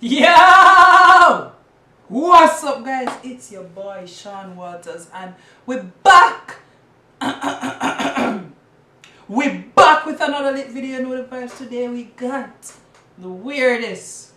Yo! What's up, guys? It's your boy Sean Waters, and we're back. We're back with another lit video. You know the vibes. Today we got the weirdest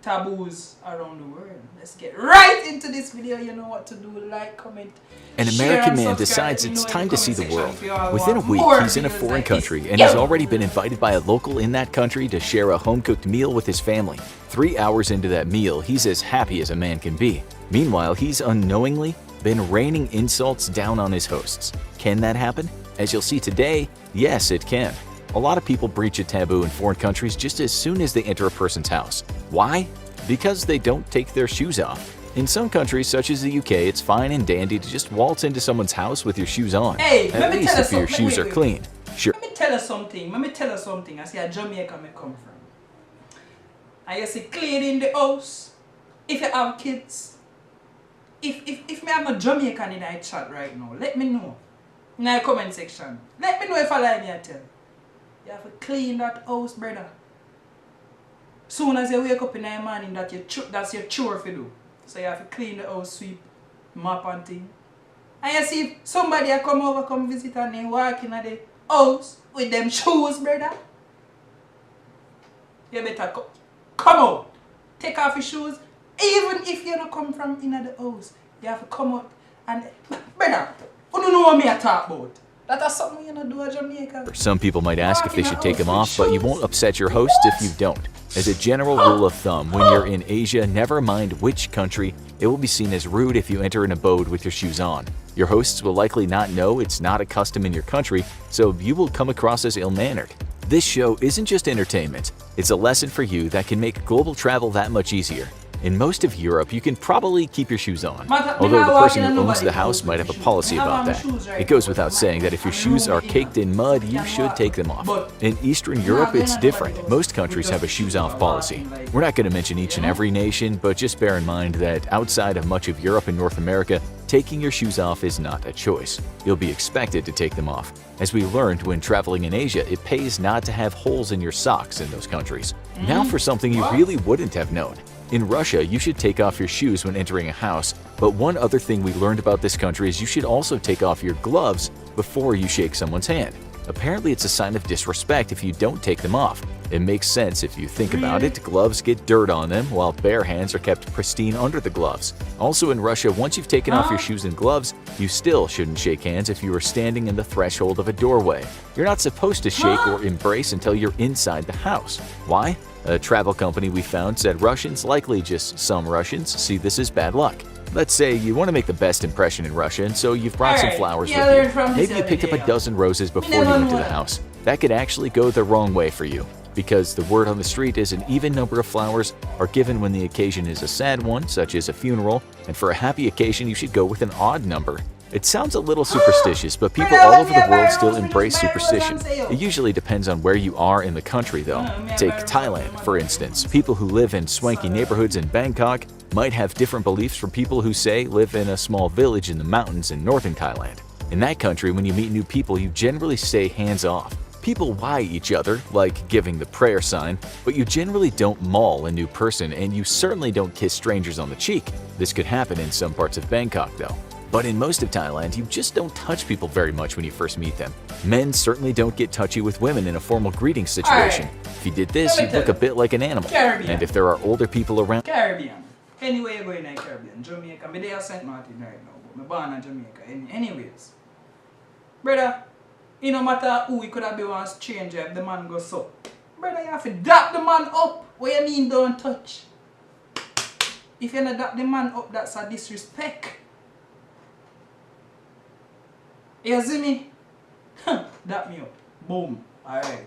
taboos around the world. Let's get right into this video. You know what to do. Like, comment, An American man decides it's time to see the world. Within a week, he's in a foreign country and he's already been invited by a local in that country to share a home-cooked meal with his family. 3 hours into that meal, he's as happy as a man can be. Meanwhile, he's unknowingly been raining insults down on his hosts. Can that happen? As you'll see today, yes, it can. A lot of people breach a taboo in foreign countries just as soon as they enter a person's house. Why? Because they don't take their shoes off. In some countries, such as the UK, it's fine and dandy to just waltz into someone's house with your shoes on. Hey, at least if your shoes are clean. Sure. Let me tell you something. I see a Jamaica me come from. I see cleaning the house. If you have kids, if me have a Jamaican in that chat right now, let me know in the comment section. Let me know if I lie me I tell. You have to clean that house, brother. Soon as you wake up in the morning, that's your chore to do. So you have to clean the house, sweep, mop and thing. And you see if somebody come visit and they walk in the house with them shoes, brother. You better come out. Take off your shoes. Even if you don't come from in the house, you have to come out and brother, you don't know what me I talk about. That's something you don't do in Jamaica. Some people might ask if they should take them off, but you won't upset your host if you don't. As a general rule of thumb, when you're in Asia, never mind which country, it will be seen as rude if you enter an abode with your shoes on. Your hosts will likely not know it's not a custom in your country, so you will come across as ill-mannered. This show isn't just entertainment, it's a lesson for you that can make global travel that much easier. In most of Europe, you can probably keep your shoes on, although the person who owns the house might have a policy about that. It goes without saying that if your shoes are caked in mud, you should take them off. In Eastern Europe, it's different. Most countries have a shoes-off policy. We're not going to mention each and every nation, but just bear in mind that outside of much of Europe and North America, taking your shoes off is not a choice. You'll be expected to take them off. As we learned when traveling in Asia, it pays not to have holes in your socks in those countries. Now for something you really wouldn't have known. In Russia, you should take off your shoes when entering a house, but one other thing we learned about this country is you should also take off your gloves before you shake someone's hand. Apparently, it's a sign of disrespect if you don't take them off. It makes sense if you think about it. Gloves get dirt on them, while bare hands are kept pristine under the gloves. Also in Russia, once you've taken off your shoes and gloves, you still shouldn't shake hands if you are standing in the threshold of a doorway. You're not supposed to shake or embrace until you're inside the house. Why? A travel company we found said Russians, likely just some Russians, see this as bad luck. Let's say you want to make the best impression in Russia, and so you've brought some flowers with you. Maybe you picked up a dozen roses before you went to the house. That could actually go the wrong way for you, because the word on the street is an even number of flowers are given when the occasion is a sad one, such as a funeral, and for a happy occasion you should go with an odd number. It sounds a little superstitious, but people all over the world still embrace superstition. It usually depends on where you are in the country, though. Take Thailand, for instance. People who live in swanky neighborhoods in Bangkok might have different beliefs from people who, say, live in a small village in the mountains in northern Thailand. In that country, when you meet new people, you generally stay hands off. People why each other, like giving the prayer sign, but you generally don't maul a new person, and you certainly don't kiss strangers on the cheek. This could happen in some parts of Bangkok, though. But in most of Thailand, you just don't touch people very much when you first meet them. Men certainly don't get touchy with women in a formal greeting situation. If you did this, you'd look a bit like an animal. And if there are older people around... Caribbean. Anyway you go in the Caribbean. Jamaica. I'm there at St. Martin right now, but I'm born in Jamaica. Anyways. Brother, it no matter who we could have been one stranger if the man goes so. Brother, you have to dap the man up. What you mean don't touch? If you not dap the man up, that's a disrespect. You see me? Dap me up. Boom. Alright.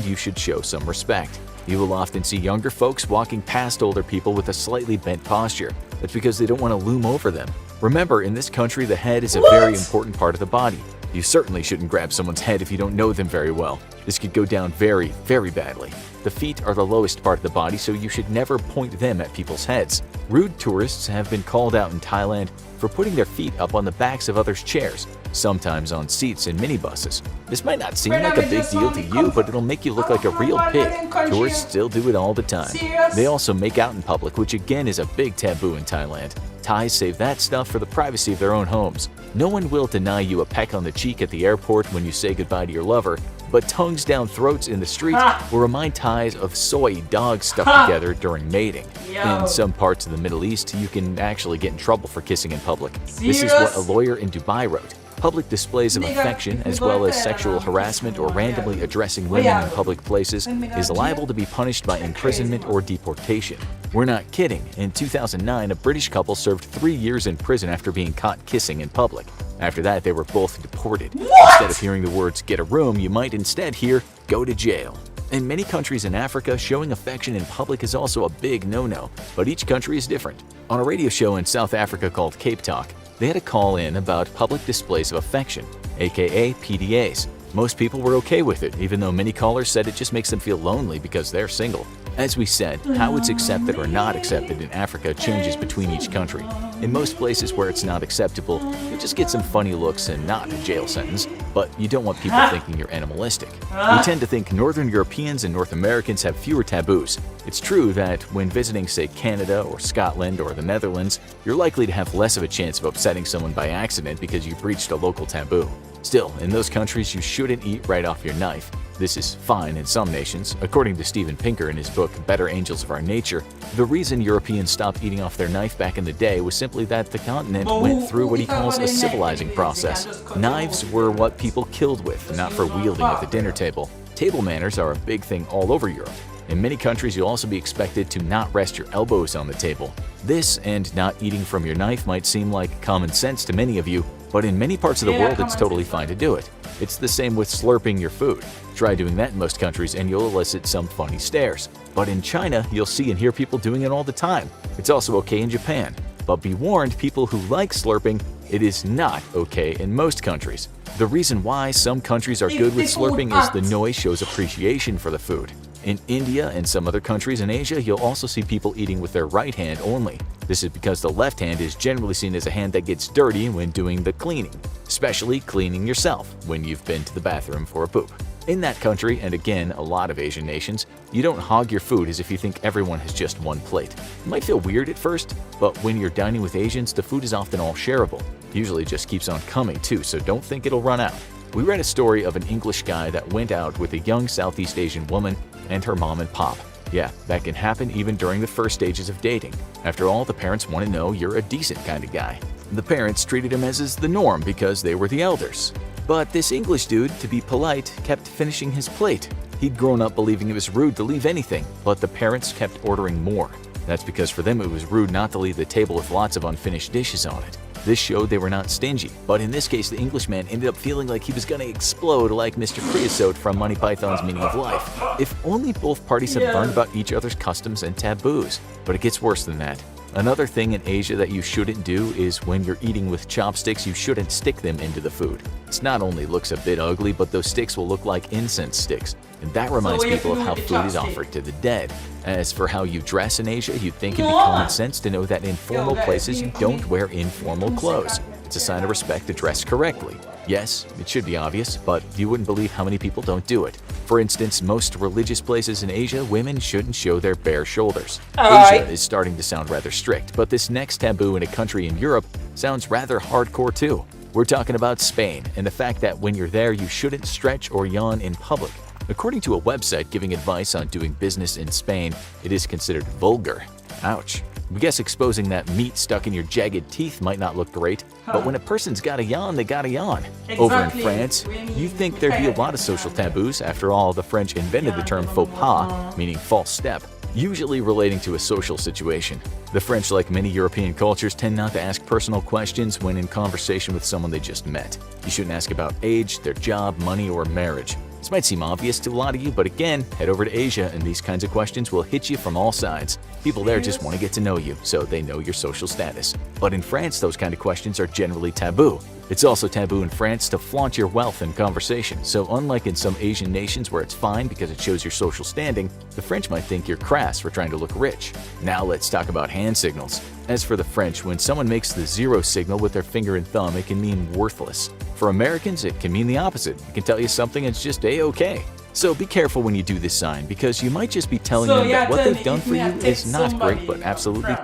You should show some respect. You will often see younger folks walking past older people with a slightly bent posture. That's because they don't want to loom over them. Remember, in this country, the head is a very important part of the body. You certainly shouldn't grab someone's head if you don't know them very well. This could go down very, very badly. The feet are the lowest part of the body, so you should never point them at people's heads. Rude tourists have been called out in Thailand for putting their feet up on the backs of others' chairs. sometimes on seats in minibuses. This might not seem like a big deal to you, but it'll make you look like a real pig. Tourists still do it all the time. They also make out in public, which again is a big taboo in Thailand. Thais save that stuff for the privacy of their own homes. No one will deny you a peck on the cheek at the airport when you say goodbye to your lover, but tongues down throats in the street will remind Thais of soy dogs stuck together during mating. In some parts of the Middle East, you can actually get in trouble for kissing in public. This is what a lawyer in Dubai wrote. Public displays of affection, as well as sexual harassment or randomly addressing women in public places, is liable to be punished by imprisonment or deportation. We're not kidding. In 2009, a British couple served 3 years in prison after being caught kissing in public. After that, they were both deported. Instead of hearing the words "get a room," you might instead hear "go to jail." In many countries in Africa, showing affection in public is also a big no-no, but each country is different. On a radio show in South Africa called Cape Talk, they had a call in about public displays of affection, aka PDAs. Most people were okay with it, even though many callers said it just makes them feel lonely because they're single. As we said, how it's accepted or not accepted in Africa changes between each country. In most places where it's not acceptable, you just get some funny looks and not a jail sentence, but you don't want people thinking you're animalistic. We tend to think Northern Europeans and North Americans have fewer taboos. It's true that when visiting, say, Canada or Scotland or the Netherlands, you're likely to have less of a chance of upsetting someone by accident because you breached a local taboo. Still, in those countries, you shouldn't eat right off your knife. This is fine in some nations. According to Steven Pinker in his book Better Angels of Our Nature, the reason Europeans stopped eating off their knife back in the day was simply that the continent went through what he calls a civilizing process. Knives were what people killed with, not for wielding at the dinner table. Table manners are a big thing all over Europe. In many countries, you'll also be expected to not rest your elbows on the table. This and not eating from your knife might seem like common sense to many of you, but in many parts of the world, it's totally fine to do it. It's the same with slurping your food. Try doing that in most countries and you'll elicit some funny stares. But in China, you'll see and hear people doing it all the time. It's also okay in Japan. But be warned, people who like slurping, it is not okay in most countries. The reason why some countries are good with slurping is the noise shows appreciation for the food. In India and some other countries in Asia, you'll also see people eating with their right hand only. This is because the left hand is generally seen as a hand that gets dirty when doing the cleaning, especially cleaning yourself when you've been to the bathroom for a poop. In that country, and again, a lot of Asian nations, you don't hog your food as if you think everyone has just one plate. It might feel weird at first, but when you're dining with Asians, the food is often all shareable. Usually it just keeps on coming too, so don't think it'll run out. We read a story of an English guy that went out with a young Southeast Asian woman and her mom and pop. Yeah, that can happen even during the first stages of dating. After all, the parents want to know you're a decent kind of guy. The parents treated him as is the norm because they were the elders. But this English dude, to be polite, kept finishing his plate. He'd grown up believing it was rude to leave anything, but the parents kept ordering more. That's because for them it was rude not to leave the table with lots of unfinished dishes on it. This showed they were not stingy, but in this case the Englishman ended up feeling like he was gonna explode like Mr. Creosote from Monty Python's Meaning of Life. If only both parties had learned about each other's customs and taboos. But it gets worse than that. Another thing in Asia that you shouldn't do is when you're eating with chopsticks, you shouldn't stick them into the food. This not only looks a bit ugly, but those sticks will look like incense sticks. And that reminds people of how food is offered to the dead. As for how you dress in Asia, you'd think it'd be common sense to know that in formal places you don't wear informal clothes. It's a sign of respect to dress correctly. Yes, it should be obvious, but you wouldn't believe how many people don't do it. For instance, most religious places in Asia, women shouldn't show their bare shoulders. Asia is starting to sound rather strict, but this next taboo in a country in Europe sounds rather hardcore too. We're talking about Spain and the fact that when you're there, you shouldn't stretch or yawn in public. According to a website giving advice on doing business in Spain, it is considered vulgar. Ouch. We guess exposing that meat stuck in your jagged teeth might not look great, but when a person's got a yawn, they got a yawn. Over in France, you'd think there'd be a lot of social taboos. After all, the French invented the term faux pas, meaning false step, usually relating to a social situation. The French, like many European cultures, tend not to ask personal questions when in conversation with someone they just met. You shouldn't ask about age, their job, money, or marriage. This might seem obvious to a lot of you, but again, head over to Asia and these kinds of questions will hit you from all sides. People there just want to get to know you, so they know your social status. But in France, those kind of questions are generally taboo. It's also taboo in France to flaunt your wealth in conversation, so unlike in some Asian nations where it's fine because it shows your social standing, the French might think you're crass for trying to look rich. Now let's talk about hand signals. As for the French, when someone makes the zero signal with their finger and thumb, it can mean worthless. For Americans, it can mean the opposite. It can tell you something that's just A-okay. So be careful when you do this sign, because you might just be telling them that what they've done for you is not great, but absolutely.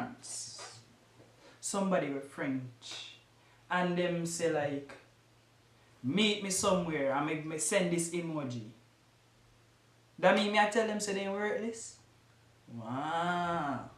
Somebody with French, and them say like, meet me somewhere, and me send this emoji. That mean me I tell them say they worthless? Wow.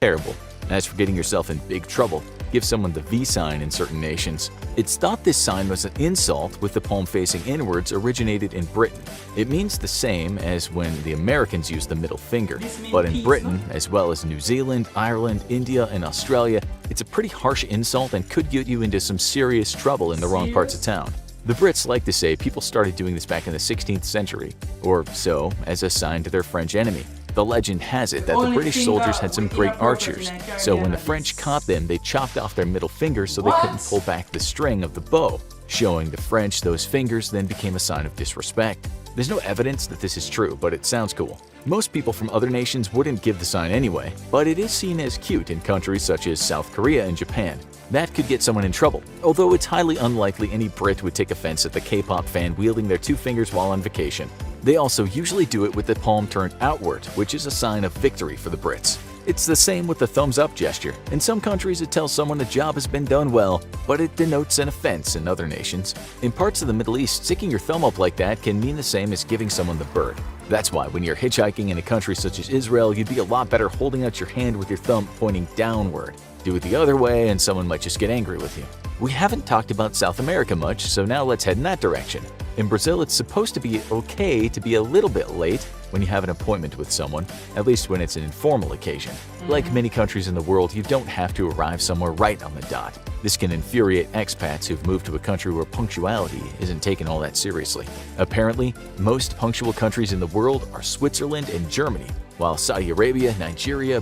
Terrible. As for getting yourself in big trouble, give someone the V sign in certain nations. It's thought this sign was an insult, with the palm facing inwards, originated in Britain. It means the same as when the Americans use the middle finger. But in Britain, as well as New Zealand, Ireland, India, and Australia, it's a pretty harsh insult and could get you into some serious trouble in the wrong parts of town. The Brits like to say people started doing this back in the 16th century, or so, as a sign to their French enemy. The legend has it that the British soldiers had some great archers, so when the French caught them, they chopped off their middle fingers so they couldn't pull back the string of the bow. Showing the French those fingers then became a sign of disrespect. There's no evidence that this is true, but it sounds cool. Most people from other nations wouldn't give the sign anyway, but it is seen as cute in countries such as South Korea and Japan. That could get someone in trouble, although it's highly unlikely any Brit would take offense at the K-pop fan wielding their two fingers while on vacation. They also usually do it with the palm turned outward, which is a sign of victory for the Brits. It's the same with the thumbs up gesture. In some countries it tells someone the job has been done well, but it denotes an offense in other nations. In parts of the Middle East, sticking your thumb up like that can mean the same as giving someone the bird. That's why when you're hitchhiking in a country such as Israel, you'd be a lot better holding out your hand with your thumb pointing downward. Do it the other way and someone might just get angry with you. We haven't talked about South America much, so now let's head in that direction. In Brazil, it's supposed to be okay to be a little bit late when you have an appointment with someone, at least when it's an informal occasion. Like many countries in the world, you don't have to arrive somewhere right on the dot. This can infuriate expats who've moved to a country where punctuality isn't taken all that seriously. Apparently, most punctual countries in the world are Switzerland and Germany, while Saudi Arabia, Nigeria,